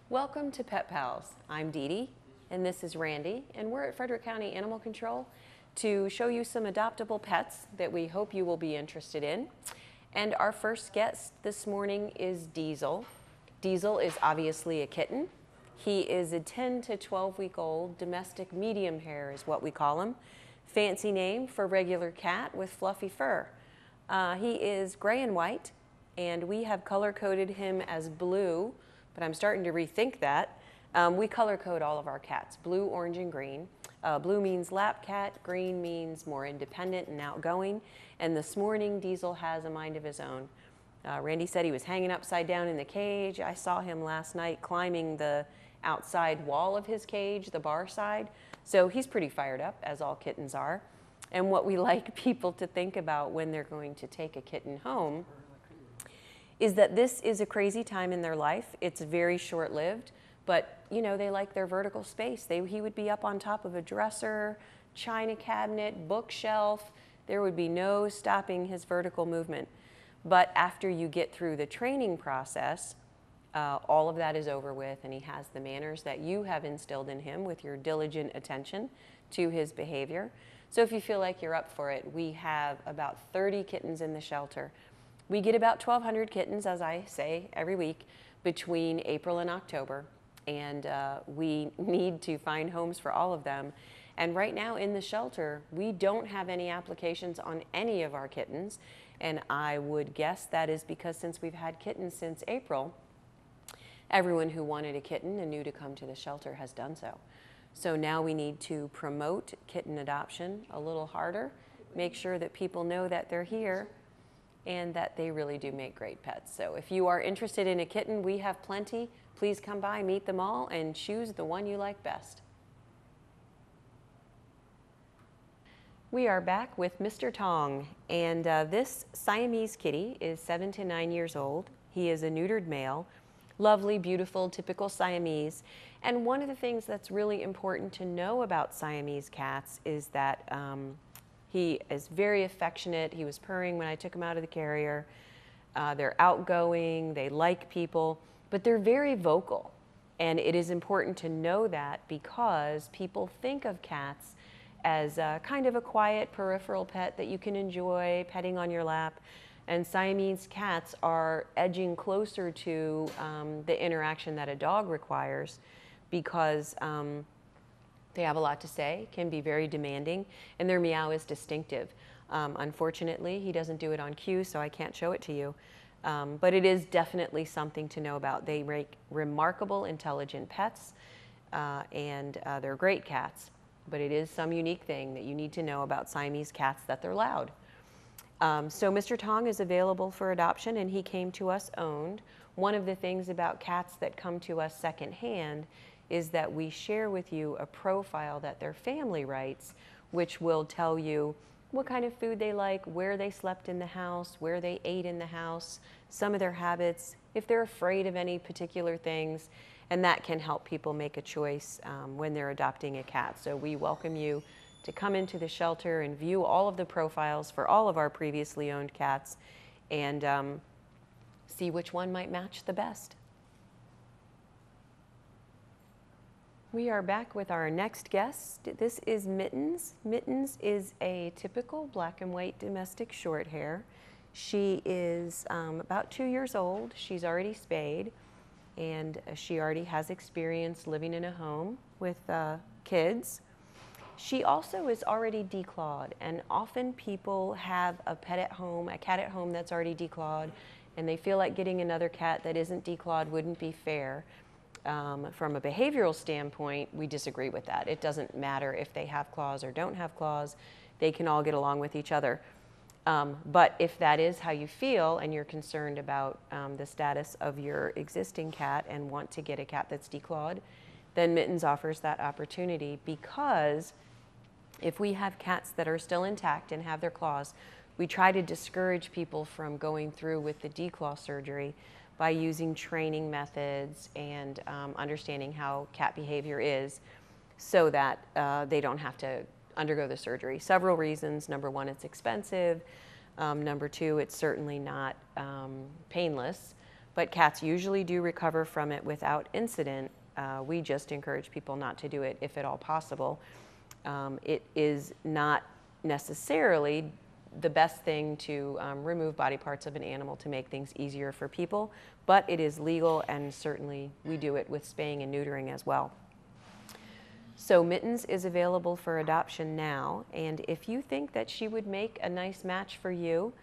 Welcome to Pet Pals. I'm Dee Dee, and this is Randy, and we're at Frederick County Animal Control to show you some adoptable pets that we hope you will be interested in. And our first guest this morning is Diesel. Diesel is obviously a kitten. He is a 10 to 12-week-old domestic medium hair is what we call him. Fancy name for regular cat with fluffy fur. He is gray and white, and we have color-coded him as blue, but I'm starting to rethink that. We color code all of our cats, blue, orange, and green. Blue means lap cat, green means more independent and outgoing, and this morning Diesel has a mind of his own. Randy said he was hanging upside down in the cage. I saw him last night climbing the outside wall of his cage, the bar side, so he's pretty fired up, as all kittens are. And what we like people to think about when they're going to take a kitten home is that this is a crazy time in their life. It's very short-lived, but you know, they like their vertical space. He would be up on top of a dresser, china cabinet, bookshelf. There would be no stopping his vertical movement. But after you get through the training process, all of that is over with, and he has the manners that you have instilled in him with your diligent attention to his behavior. So if you feel like you're up for it, we have about 30 kittens in the shelter. We get about 1,200 kittens, as I say, every week between April and October, and we need to find homes for all of them. And right now in the shelter, we don't have any applications on any of our kittens, and I would guess that is because since we've had kittens since April, everyone who wanted a kitten and knew to come to the shelter has done so. So now we need to promote kitten adoption a little harder, make sure that people know that they're here, and that they really do make great pets. So if you are interested in a kitten, we have plenty. Please come by, meet them all, and choose the one you like best. We are back with Mr. Tong, and this Siamese kitty is 7 to 9 years old. He is a neutered male, lovely, beautiful, typical Siamese. And one of the things that's really important to know about Siamese cats is that he is very affectionate. He was purring when I took him out of the carrier. They're outgoing, they like people, but they're very vocal. And it is important to know that because people think of cats as kind of a quiet peripheral pet that you can enjoy petting on your lap. And Siamese cats are edging closer to the interaction that a dog requires because they have a lot to say, can be very demanding, and their meow is distinctive. Unfortunately, he doesn't do it on cue, so I can't show it to you. But it is definitely something to know about. They make remarkable, intelligent pets, and they're great cats. But it is some unique thing that you need to know about Siamese cats, that they're loud. So Mr. Tong is available for adoption, and he came to us owned. One of the things about cats that come to us secondhand is that we share with you a profile that their family writes, which will tell you what kind of food they like, where they slept in the house, where they ate in the house, some of their habits, if they're afraid of any particular things, and that can help people make a choice when they're adopting a cat. So we welcome you to come into the shelter and view all of the profiles for all of our previously owned cats and see which one might match the best. We are back with our next guest. This is Mittens. Mittens is a typical black and white domestic short hair. She is about 2 years old. She's already spayed, and she already has experience living in a home with kids. She also is already declawed, and often people have a pet at home, a cat at home that's already declawed, and they feel like getting another cat that isn't declawed wouldn't be fair. From a behavioral standpoint, we disagree with that. It doesn't matter if they have claws or don't have claws. They can all get along with each other. But if that is how you feel and you're concerned about the status of your existing cat and want to get a cat that's declawed, then Mittens offers that opportunity, because if we have cats that are still intact and have their claws, we try to discourage people from going through with the declaw surgery by using training methods and understanding how cat behavior is, so that they don't have to undergo the surgery. Several reasons. Number one, it's expensive. Number two, it's certainly not painless, but cats usually do recover from it without incident. We just encourage people not to do it if at all possible. It is not necessarily the best thing to remove body parts of an animal to make things easier for people, but it is legal, and certainly we do it with spaying and neutering as well. So Mittens is available for adoption now, and if you think that she would make a nice match for you,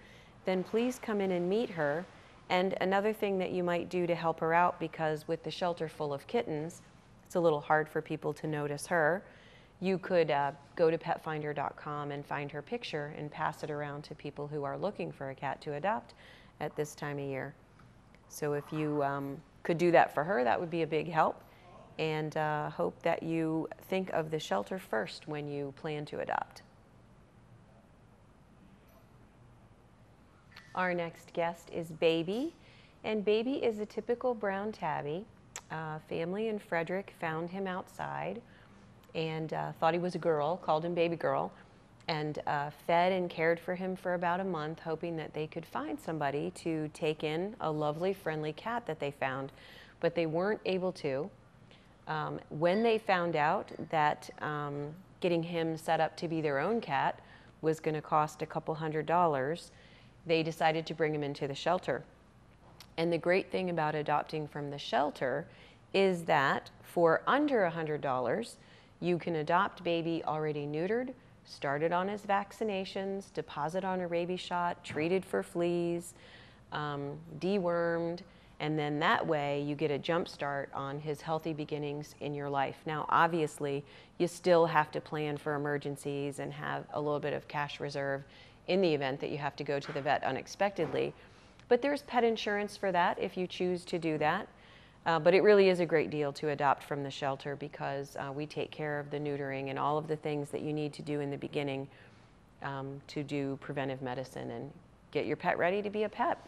then please come in and meet her. And another thing that you might do to help her out, because with the shelter full of kittens, it's a little hard for people to notice her, you could go to petfinder.com and find her picture and pass it around to people who are looking for a cat to adopt at this time of year. So if you could do that for her, that would be a big help. And hope that you think of the shelter first when you plan to adopt. Our next guest is Baby, and Baby is a typical brown tabby. Family in Frederick found him outside and thought he was a girl, called him Baby Girl, and fed and cared for him for about a month, hoping that they could find somebody to take in a lovely, friendly cat that they found, but they weren't able to. When they found out that getting him set up to be their own cat was going to cost a couple $100s, they decided to bring him into the shelter. And the great thing about adopting from the shelter is that for under $100, you can adopt Baby already neutered, started on his vaccinations, deposit on a rabies shot, treated for fleas, dewormed, and then that way you get a jump start on his healthy beginnings in your life. Now, obviously, you still have to plan for emergencies and have a little bit of cash reserve in the event that you have to go to the vet unexpectedly. But there's pet insurance for that if you choose to do that. But it really is a great deal to adopt from the shelter, because we take care of the neutering and all of the things that you need to do in the beginning to do preventive medicine and get your pet ready to be a pet.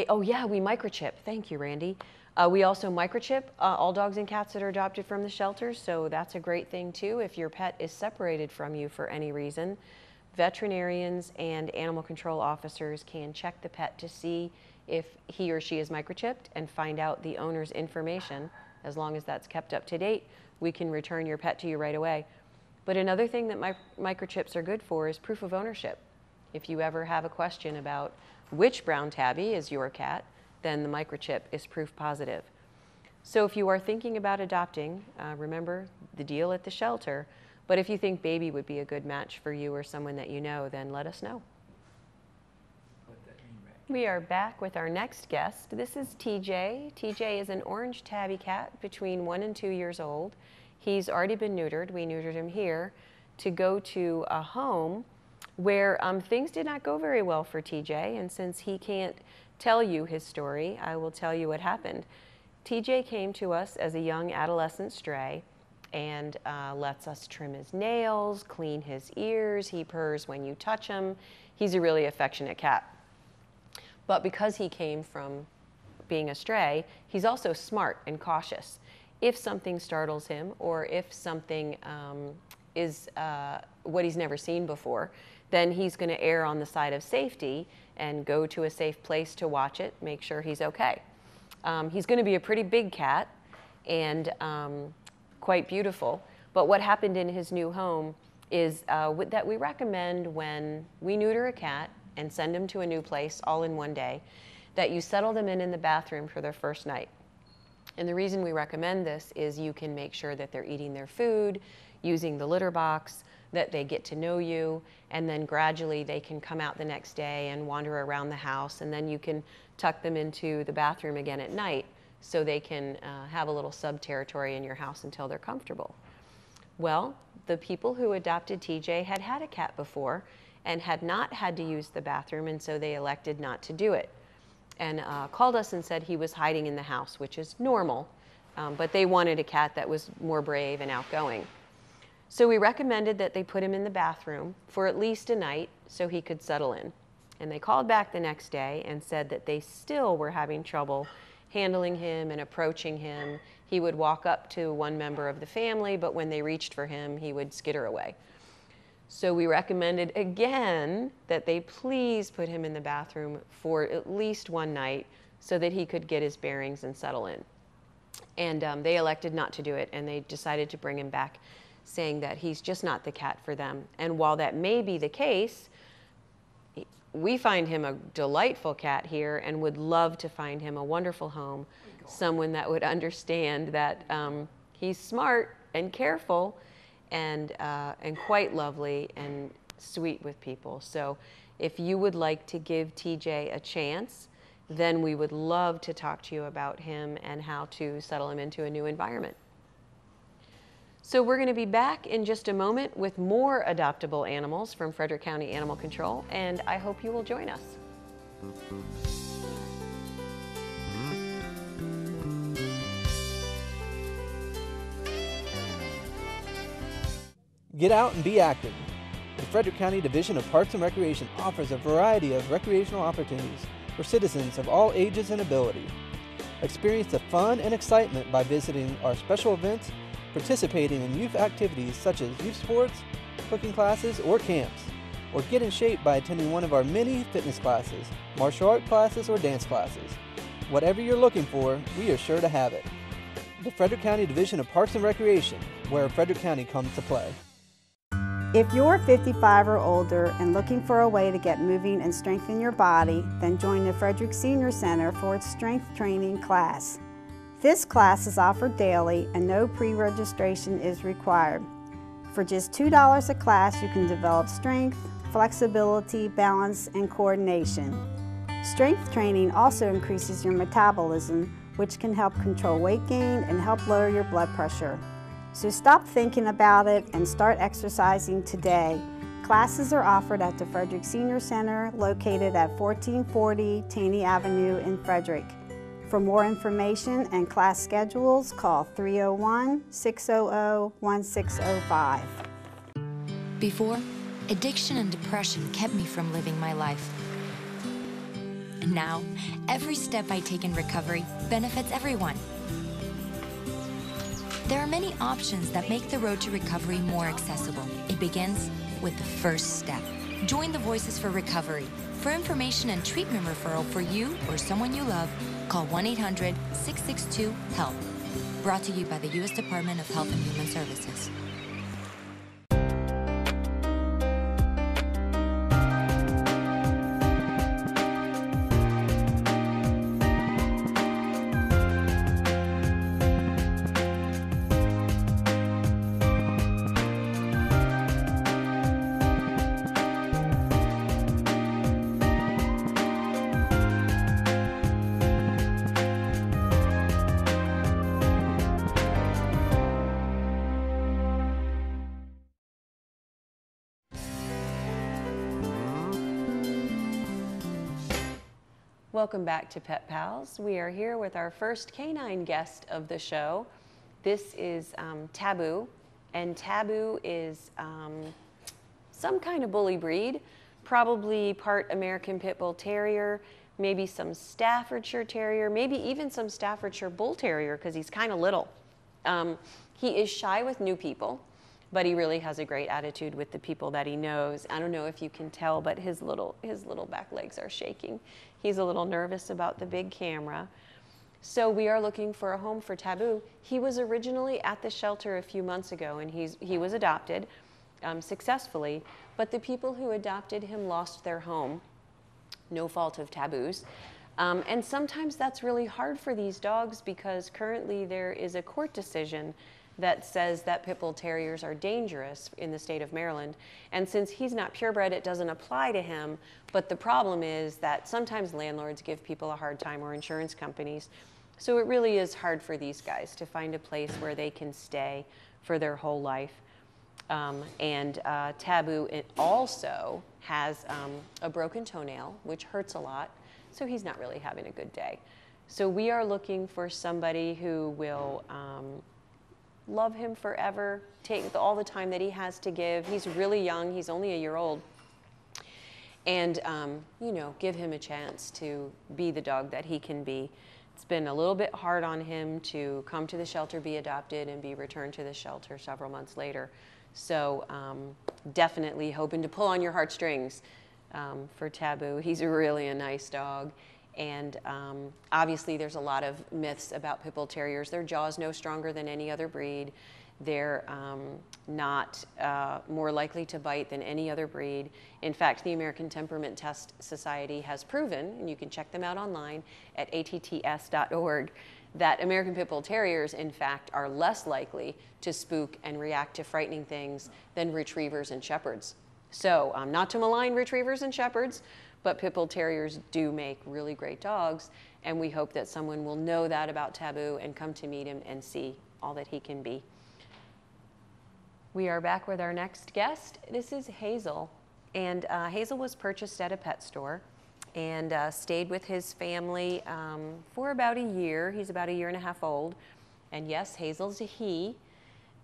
Oh yeah, we microchip. Thank you, Randy. We also microchip all dogs and cats that are adopted from the shelter, so that's a great thing too. If your pet is separated from you for any reason, veterinarians and animal control officers can check the pet to see if he or she is microchipped and find out the owner's information. As long as that's kept up to date, we can return your pet to you right away. But another thing that microchips are good for is proof of ownership. If you ever have a question about which brown tabby is your cat, then the microchip is proof positive. So if you are thinking about adopting, remember the deal at the shelter, but if you think Baby would be a good match for you or someone that you know, then let us know. We are back with our next guest. This is TJ. TJ is an orange tabby cat between 1 and 2 years old. He's already been neutered. We neutered him here to go to a home where things did not go very well for TJ, and since he can't tell you his story, I will tell you what happened. TJ came to us as a young adolescent stray and lets us trim his nails, clean his ears. He purrs when you touch him. He's a really affectionate cat. But because he came from being a stray, he's also smart and cautious. If something startles him, or if something is what he's never seen before, then he's going to err on the side of safety and go to a safe place to watch it, make sure he's okay. He's going to be a pretty big cat and quite beautiful. But what happened in his new home is that we recommend when we neuter a cat and send him to a new place all in one day, that you settle them in the bathroom for their first night. And the reason we recommend this is you can make sure that they're eating their food, using the litter box, that they get to know you, and then gradually they can come out the next day and wander around the house, and then you can tuck them into the bathroom again at night so they can have a little sub-territory in your house until they're comfortable. Well, the people who adopted TJ had had a cat before and had not had to use the bathroom, and so they elected not to do it. And called us and said he was hiding in the house, which is normal. but they wanted a cat that was more brave and outgoing. So we recommended that they put him in the bathroom for at least a night so he could settle in. And they called back the next day and said that they still were having trouble handling him and approaching him. He would walk up to one member of the family, but when they reached for him, he would skitter away. So we recommended again that they please put him in the bathroom for at least one night so that he could get his bearings and settle in. And they elected not to do it, and they decided to bring him back, saying that he's just not the cat for them. And while that may be the case, we find him a delightful cat here and would love to find him a wonderful home, someone that would understand that he's smart and careful and quite lovely and sweet with people. So if you would like to give TJ a chance, then we would love to talk to you about him and how to settle him into a new environment. So we're going to be back in just a moment with more adoptable animals from Frederick County Animal Control, and I hope you will join us. Get out and be active. The Frederick County Division of Parks and Recreation offers a variety of recreational opportunities for citizens of all ages and ability. Experience the fun and excitement by visiting our special events, participating in youth activities such as youth sports, cooking classes, or camps, or get in shape by attending one of our many fitness classes, martial art classes, or dance classes. Whatever you're looking for, we are sure to have it. The Frederick County Division of Parks and Recreation, where Frederick County comes to play. If you're 55 or older and looking for a way to get moving and strengthen your body, then join the Frederick Senior Center for its strength training class. This class is offered daily and no pre-registration is required. For just $2 a class, you can develop strength, flexibility, balance, and coordination. Strength training also increases your metabolism, which can help control weight gain and help lower your blood pressure. So stop thinking about it and start exercising today. Classes are offered at the Frederick Senior Center, located at 1440 Taney Avenue in Frederick. For more information and class schedules, call 301-600-1605. Before, addiction and depression kept me from living my life. And now, every step I take in recovery benefits everyone. There are many options that make the road to recovery more accessible. It begins with the first step. Join the Voices for Recovery. For information and treatment referral for you or someone you love, call 1-800-662-HELP. Brought to you by the U.S. Department of Health and Human Services. Welcome back to Pet Pals. We are here with our first canine guest of the show. This is Taboo, and Taboo is some kind of bully breed, probably part American Pit Bull Terrier, maybe some Staffordshire Terrier, maybe even some Staffordshire Bull Terrier because he's kind of little. He is shy with new people, but he really has a great attitude with the people that he knows. I don't know if you can tell, but his little back legs are shaking. He's a little nervous about the big camera. So we are looking for a home for Taboo. He was originally at the shelter a few months ago, and he was adopted successfully, but the people who adopted him lost their home, no fault of Taboo's. And sometimes that's really hard for these dogs because currently there is a court decision that says that Pit Bull Terriers are dangerous in the state of Maryland. And since he's not purebred, it doesn't apply to him. But the problem is that sometimes landlords give people a hard time, or insurance companies. So it really is hard for these guys to find a place where they can stay for their whole life. Taboo, it also has a broken toenail, which hurts a lot. So he's not really having a good day. So we are looking for somebody who will love him forever, take all the time that he has to give. He's really young, he's only a year old. And, you know, give him a chance to be the dog that he can be. It's been a little bit hard on him to come to the shelter, be adopted, and be returned to the shelter several months later. So definitely hoping to pull on your heartstrings for Taboo. He's really a nice dog. And obviously there's a lot of myths about Pit Bull Terriers. Their jaw's no stronger than any other breed. They're not more likely to bite than any other breed. In fact, the American Temperament Test Society has proven, and you can check them out online at atts.org, that American Pit Bull Terriers, in fact, are less likely to spook and react to frightening things than retrievers and shepherds. So not to malign retrievers and shepherds, but Pit Bull Terriers do make really great dogs, and we hope that someone will know that about Taboo and come to meet him and see all that he can be. We are back with our next guest. This is Hazel, and Hazel was purchased at a pet store and stayed with his family for about a year. He's about a year and a half old, and yes, Hazel's a he.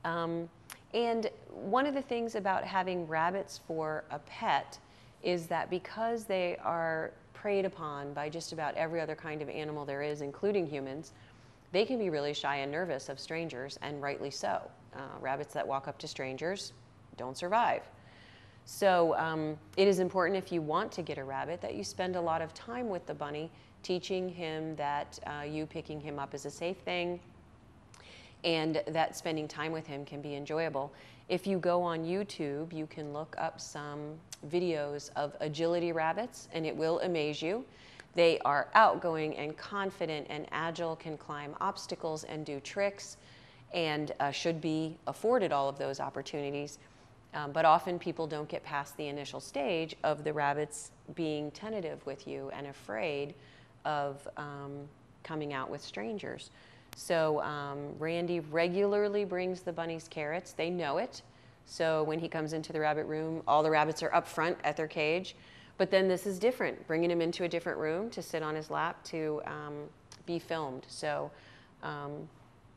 And one of the things about having rabbits for a pet is that because they are preyed upon by just about every other kind of animal there is, including humans, they can be really shy and nervous of strangers, and rightly so. Rabbits that walk up to strangers don't survive. So it is important, if you want to get a rabbit, that you spend a lot of time with the bunny, teaching him that you picking him up is a safe thing, and that spending time with him can be enjoyable. If you go on YouTube, you can look up some videos of agility rabbits, and it will amaze you. They are outgoing and confident and agile, can climb obstacles and do tricks, and should be afforded all of those opportunities. But often people don't get past the initial stage of the rabbits being tentative with you and afraid of coming out with strangers. So Randy regularly brings the bunnies carrots. They know it. So when he comes into the rabbit room, all the rabbits are up front at their cage. But then this is different, bringing him into a different room to sit on his lap to be filmed. So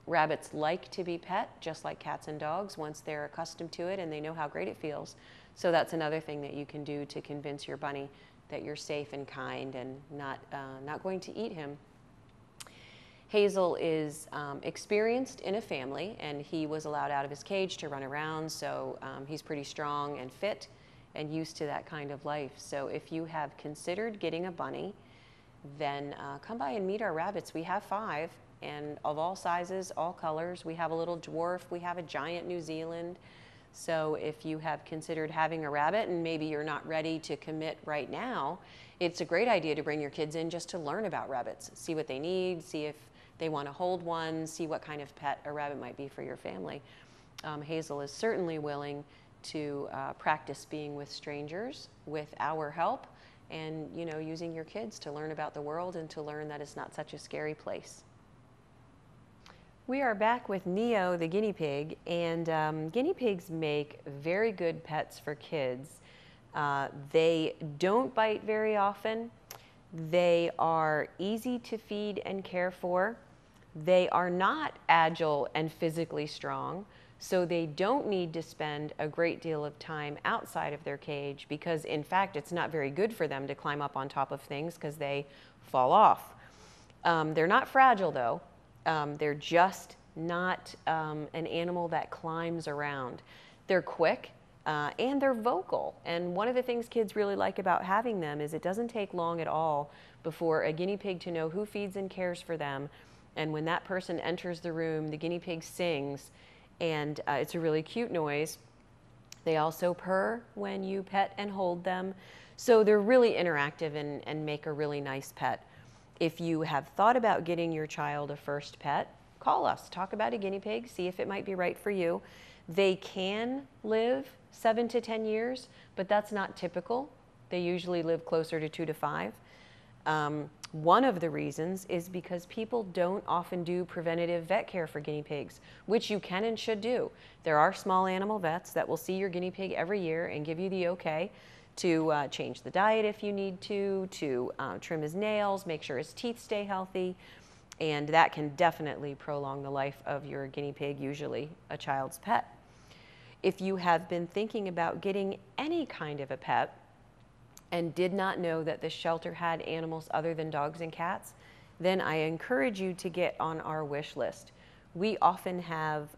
rabbits like to be pet, just like cats and dogs, once they're accustomed to it and they know how great it feels. So that's another thing that you can do to convince your bunny that you're safe and kind and not going to eat him. Hazel is experienced in a family, and he was allowed out of his cage to run around, so he's pretty strong and fit and used to that kind of life. So if you have considered getting a bunny, then come by and meet our rabbits. We have 5, and of all sizes, all colors. We have a little dwarf, we have a giant New Zealand. So if you have considered having a rabbit and maybe you're not ready to commit right now, it's a great idea to bring your kids in just to learn about rabbits, see what they need, see if they want to hold one, see what kind of pet a rabbit might be for your family. Hazel is certainly willing to practice being with strangers with our help, and using your kids to learn about the world and to learn that it's not such a scary place. We are back with Neo, the guinea pig, and guinea pigs make very good pets for kids. They don't bite very often. They are easy to feed and care for. They are not agile and physically strong, so they don't need to spend a great deal of time outside of their cage, because in fact it's not very good for them to climb up on top of things because they fall off. They're not fragile though. They're just not an animal that climbs around. They're quick and they're vocal. And one of the things kids really like about having them is it doesn't take long at all before a guinea pig to know who feeds and cares for them. And when that person enters the room, the guinea pig sings, and it's a really cute noise. They also purr when you pet and hold them. So they're really interactive and make a really nice pet. If you have thought about getting your child a first pet, call us, talk about a guinea pig, see if it might be right for you. They can live 7 to 10 years, but that's not typical. They usually live closer to 2 to 5. One of the reasons is because people don't often do preventative vet care for guinea pigs, which you can and should do. There are small animal vets that will see your guinea pig every year and give you the okay to change the diet if you need to trim his nails, make sure his teeth stay healthy, and that can definitely prolong the life of your guinea pig, usually a child's pet. If you have been thinking about getting any kind of a pet and did not know that the shelter had animals other than dogs and cats, then I encourage you to get on our wish list. We often have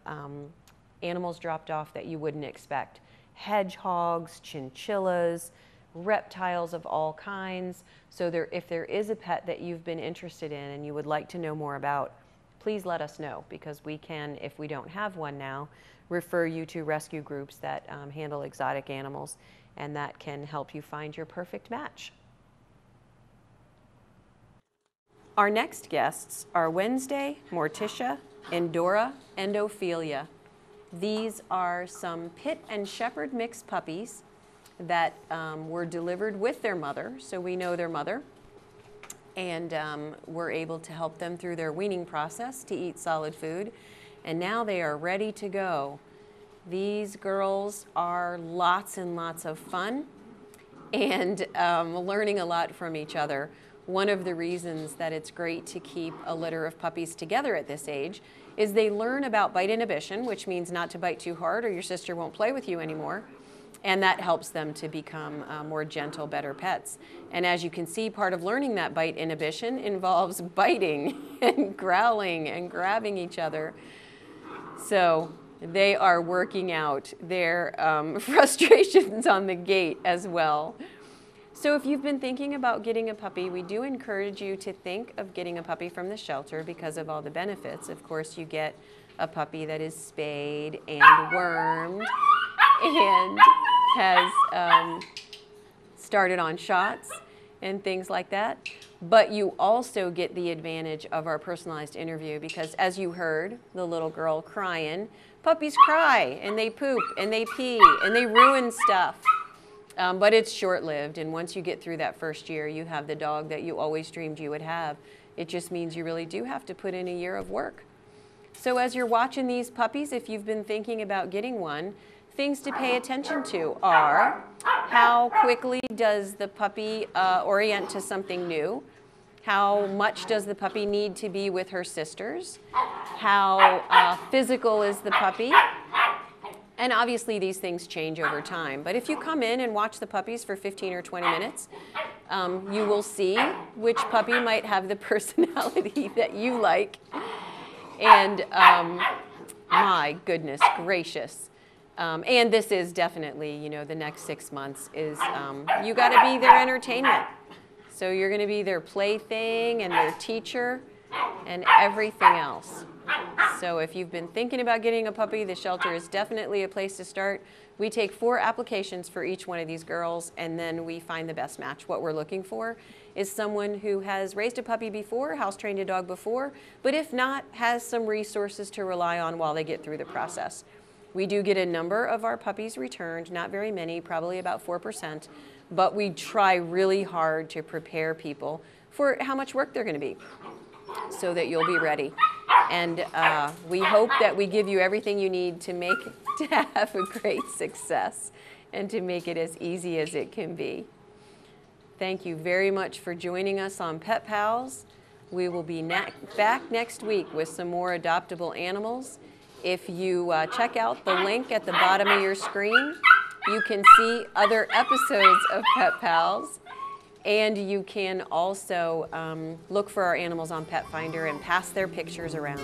animals dropped off that you wouldn't expect. Hedgehogs, chinchillas, reptiles of all kinds. So if there is a pet that you've been interested in and you would like to know more about, please let us know, because we can, if we don't have one now, refer you to rescue groups that handle exotic animals, and that can help you find your perfect match. Our next guests are Wednesday, Morticia, Endora, and Ophelia. These are some Pit and Shepherd mixed puppies that were delivered with their mother, so we know their mother, and we're able to help them through their weaning process to eat solid food, and now they are ready to go. These girls are lots and lots of fun and learning a lot from each other. One of the reasons that it's great to keep a litter of puppies together at this age is they learn about bite inhibition, which means not to bite too hard or your sister won't play with you anymore. And that helps them to become more gentle, better pets. And as you can see, part of learning that bite inhibition involves biting and growling and grabbing each other. So they are working out their frustrations on the gate as well. So if you've been thinking about getting a puppy, we do encourage you to think of getting a puppy from the shelter because of all the benefits. Of course, you get a puppy that is spayed and wormed and has started on shots and things like that. But you also get the advantage of our personalized interview because, as you heard, the little girl crying, puppies cry and they poop and they pee and they ruin stuff. But it's short-lived, and once you get through that first year, you have the dog that you always dreamed you would have. It just means you really do have to put in a year of work. So as you're watching these puppies, if you've been thinking about getting one, things to pay attention to are how quickly does the puppy orient to something new? How much does the puppy need to be with her sisters? How physical is the puppy? And obviously these things change over time. But if you come in and watch the puppies for 15 or 20 minutes, you will see which puppy might have the personality that you like. And my goodness gracious. And this is definitely, you know, the next 6 months is you got to be their entertainment. So you're going to be their plaything and their teacher and everything else. So if you've been thinking about getting a puppy, the shelter is definitely a place to start. We take 4 applications for each one of these girls, and then we find the best match. What we're looking for is someone who has raised a puppy before, house-trained a dog before, but if not, has some resources to rely on while they get through the process. We do get a number of our puppies returned, not very many, probably about 4%, but we try really hard to prepare people for how much work they're going to be so that you'll be ready. And we hope that we give you everything you need to have a great success and to make it as easy as it can be. Thank you very much for joining us on Pet Pals. We will be back next week with some more adoptable animals. If you check out the link at the bottom of your screen, you can see other episodes of Pet Pals. And you can also look for our animals on Pet Finder and pass their pictures around.